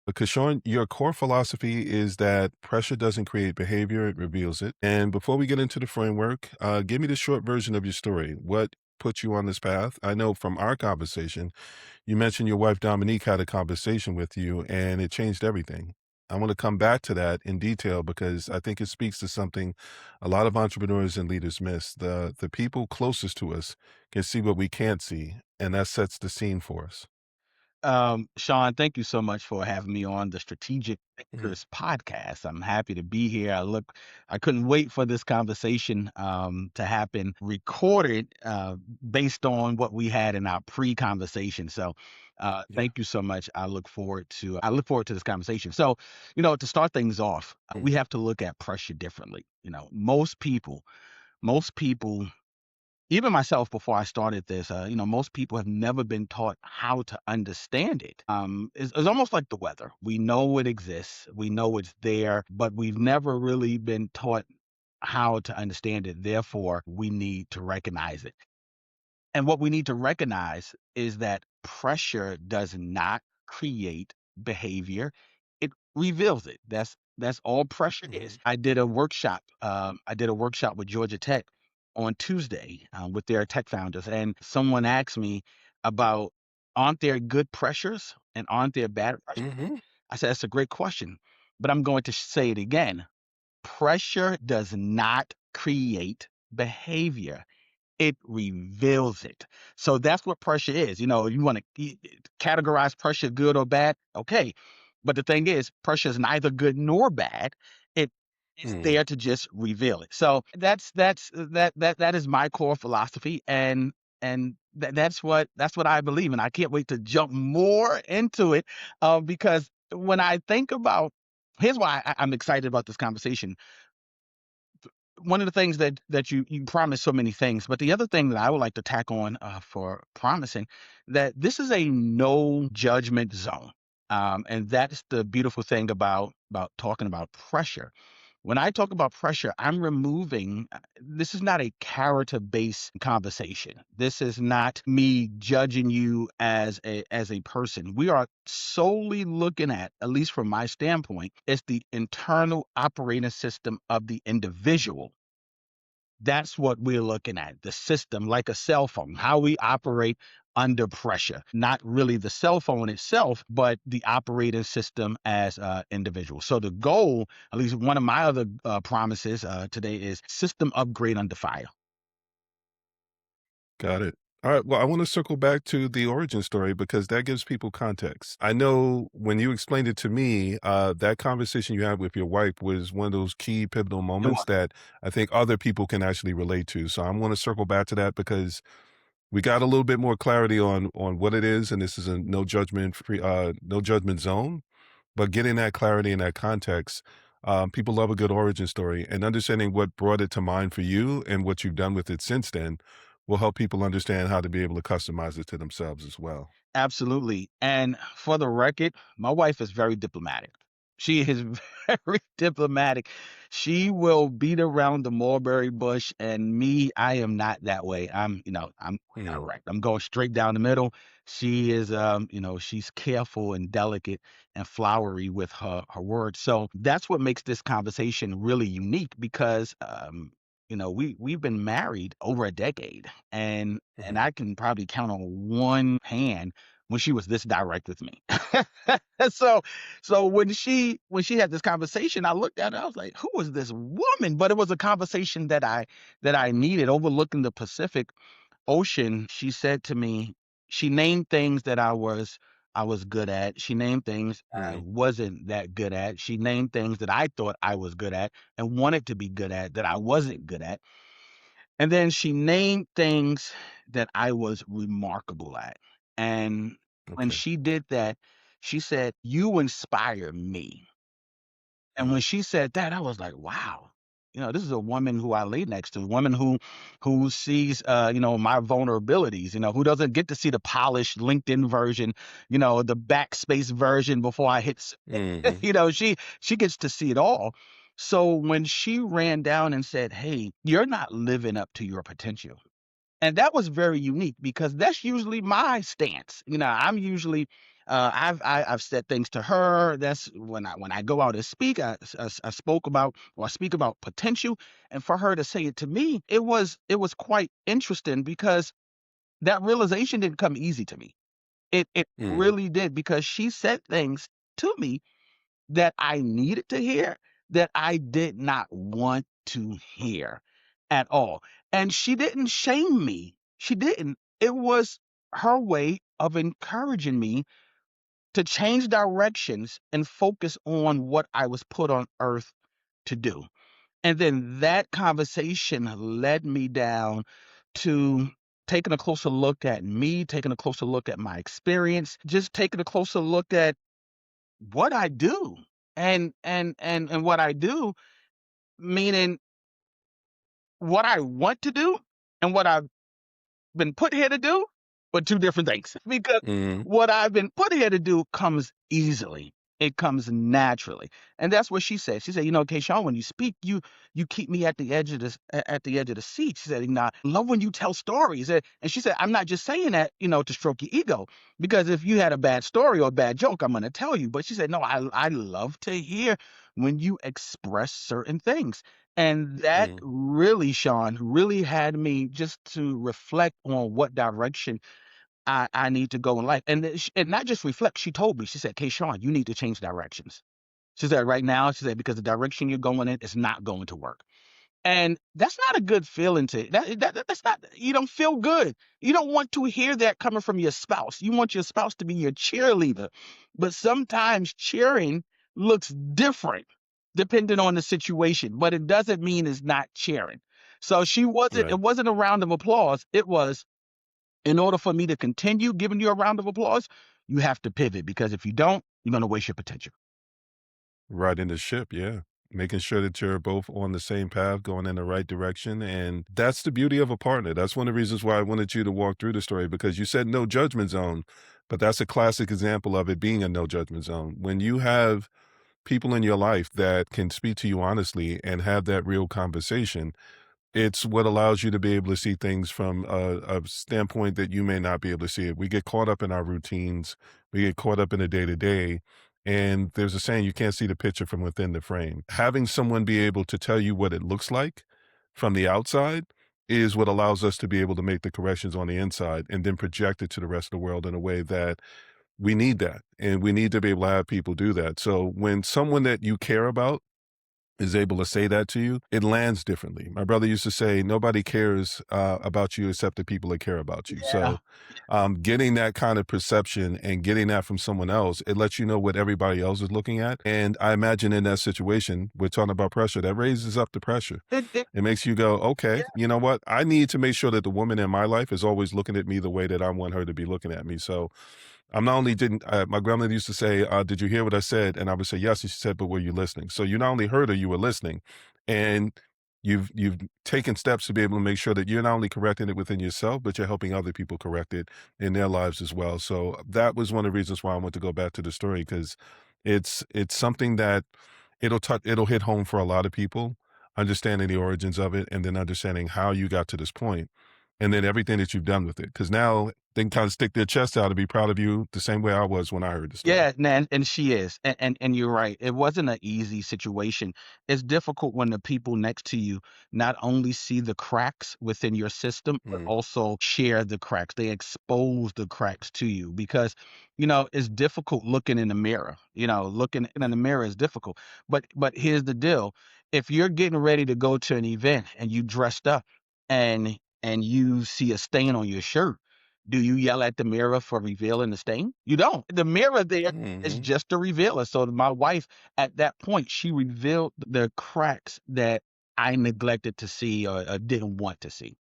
Because Sean, your core philosophy is that pressure doesn't create behavior, it reveals it. And before we get into the framework, give me the short version of your story. What put you on this path? I know from our conversation, you mentioned your wife Dominique had a conversation with you and it changed everything. I want to come back to that in detail because I think it speaks to something a lot of entrepreneurs and leaders miss. The people closest to us can see what we can't see, and that sets the scene for us. Sean, thank you so much for having me on the Strategic Mhm. Thinkers podcast. I'm happy to be here. I couldn't wait for this conversation to happen, recorded based on what we had in our pre-conversation. So, Yeah. thank you so much. I look forward to this conversation. So, to start things off, we Mhm. have to look at pressure differently. Most people even myself before I started this, most people have never been taught how to understand it. It's almost like the weather. We know it exists, we know it's there, but we've never really been taught how to understand it. Therefore, we need to recognize it. And what we need to recognize is that pressure does not create behavior, it reveals it. That's all pressure is. Mhm. I did a workshop with Georgia Tech on Tuesday with their tech founders, and someone asked me about, aren't there good pressures and aren't there bad pressures? Mhm. I said that's a great question, but I'm going to say it again. Pressure does not create behavior, it reveals it. So that's what pressure is. You want to categorize pressure good or bad. Okay. But the thing is, pressure is neither good nor bad. It is Mm. there to just reveal it. So that is my core philosophy, and that's what I believe, and I can't wait to jump more into it, because when I think about, here's why I'm excited about this conversation. One of the things that you promise so many things, but the other thing that I would like to tack on, for promising, that this is a no judgment zone, and that's the beautiful thing about talking about pressure. When I talk about pressure, I'm removing. This is not a character based conversation. This is not me judging you as a person. We are solely looking at least from my standpoint, it's the internal operating system of the individual. That's what we're looking at, the system, like a cell phone, how we operate under pressure. Not really the cell phone itself, but the operating system as individuals. So the goal, at least one of my other promises today, is system upgrade under fire. Got it. All right. Well, I want to circle back to the origin story because that gives people context. I know when you explained it to me, that conversation you had with your wife was one of those key pivotal It moments was. that I think other people can actually relate to. So I'm going to circle back to that because we got a little bit more clarity on what it is, and this is a no judgment zone. But getting that clarity and that context, people love a good origin story, and understanding what brought it to mind for you and what you've done with it since then will help people understand how to be able to customize it to themselves as well. Absolutely. And for the record, my wife is very diplomatic. She is very diplomatic. She will beat around the mulberry bush, and me, I am not that way. I'm Hmm. direct. I'm going straight down the middle. She is, she's careful and delicate and flowery with her words. So that's what makes this conversation really unique because, we've been married over a decade, and Hmm. I can probably count on one hand when she was this direct with me. so so when she had this conversation, I looked at her, I was like, who is this woman? But it was a conversation that I needed, overlooking the Pacific Ocean. She said to me, she named things that I was good at. She named things I Hmm. wasn't that good at. She named things that I thought I was good at and wanted to be good at that I wasn't good at. And then she named things that I was remarkable at. And when Okay. she did that, she said, "You inspire me." And when Hmm. she said that, I was like, wow. This is a woman who I lay next to, a woman who sees my vulnerabilities, who doesn't get to see the polished LinkedIn version, the backspace version before I hit Hmm. she gets to see it all. So when she ran down and said, "Hey, you're not living up to your potential." And that was very unique because that's usually my stance. I'm usually I've said things to her. That's when I go out and speak. I spoke about or I speak about potential, and for her to say it to me, it was quite interesting because that realization didn't come easy to me. It Mm, really did because she said things to me that I needed to hear that I did not want to hear at all. And she didn't shame me. She didn't. It was her way of encouraging me to change directions and focus on what I was put on earth to do. And then that conversation led me down to taking a closer look at me, taking a closer look at my experience, just taking a closer look at what I do. And what I do, meaning what I want to do and what I've been put here to do, but two different things. Because mhm, what I've been put here to do comes easily. It comes naturally. And that's what she said. She said, Kayshawn, when you speak, you keep me at the edge of at the edge of the seat. She said, I love when you tell stories. And she said, I'm not just saying that, to stroke your ego. Because if you had a bad story or a bad joke, I'm gonna tell you. But she said, no, I love to hear when you express certain things. And that mm. really, Sean, really had me just to reflect on what direction I need to go in life. And not just reflect, she told me, she said, "Hey, Sean, you need to change directions." She said, right now, she said, because the direction you're going in is not going to work. And that's not a good feeling that's not, you don't feel good. You don't want to hear that coming from your spouse. You want your spouse to be your cheerleader. But sometimes cheering looks different depending on the situation, but it doesn't mean it's not cheering. So it Right. wasn't a round of applause. It was, in order for me to continue giving you a round of applause, you have to pivot because if you don't, you're going to waste your potential. Right in the ship, yeah. Making sure that you're both on the same path, going in the right direction. And that's the beauty of a partner. That's one of the reasons why I wanted you to walk through the story because you said no judgment zone, but that's a classic example of it being a no judgment zone. When you have people in your life that can speak to you honestly and have that real conversation, it's what allows you to be able to see things from a standpoint that you may not be able to see it. We get caught up in our routines. We get caught up in the day to day. And there's a saying, you can't see the picture from within the frame. Having someone be able to tell you what it looks like from the outside is what allows us to be able to make the corrections on the inside and then project it to the rest of the world in a way that we need that. And we need to be able to have people do that. So when someone that you care about is able to say that to you, it lands differently. My brother used to say, nobody cares about you except the people that care about you. Yeah. So, getting that kind of perception and getting that from someone else, it lets you know what everybody else is looking at. And I imagine in that situation, we're talking about pressure, that raises up the pressure. It It makes you go, okay, yeah. you know what? I need to make sure that the woman in my life is always looking at me the way that I want her to be looking at me. So, I'm not only didn't my grandmother used to say, "Did you hear what I said?" And I would say, "Yes." And she said, "But were you listening?" So you not only heard her, you were listening, and you've taken steps to be able to make sure that you're not only correcting it within yourself, but you're helping other people correct it in their lives as well. So that was one of the reasons why I want to go back to the story because it's something that it'll hit home for a lot of people, understanding the origins of it, and then understanding how you got to this point, and then everything that you've done with it. Because now they can kind of stick their chest out and be proud of you the same way I was when I heard the story. Yeah, man, and she is, and you're right. It wasn't an easy situation. It's difficult when the people next to you not only see the cracks within your system, but Mm, also share the cracks. They expose the cracks to you because, it's difficult looking in the mirror. Looking in the mirror is difficult. But here's the deal: if you're getting ready to go to an event and you dressed up, and you see a stain on your shirt, do you yell at the mirror for revealing the stain? You don't. The mirror there is mhm. just a revealer. So my wife, at that point, she revealed the cracks that I neglected to see or didn't want to see.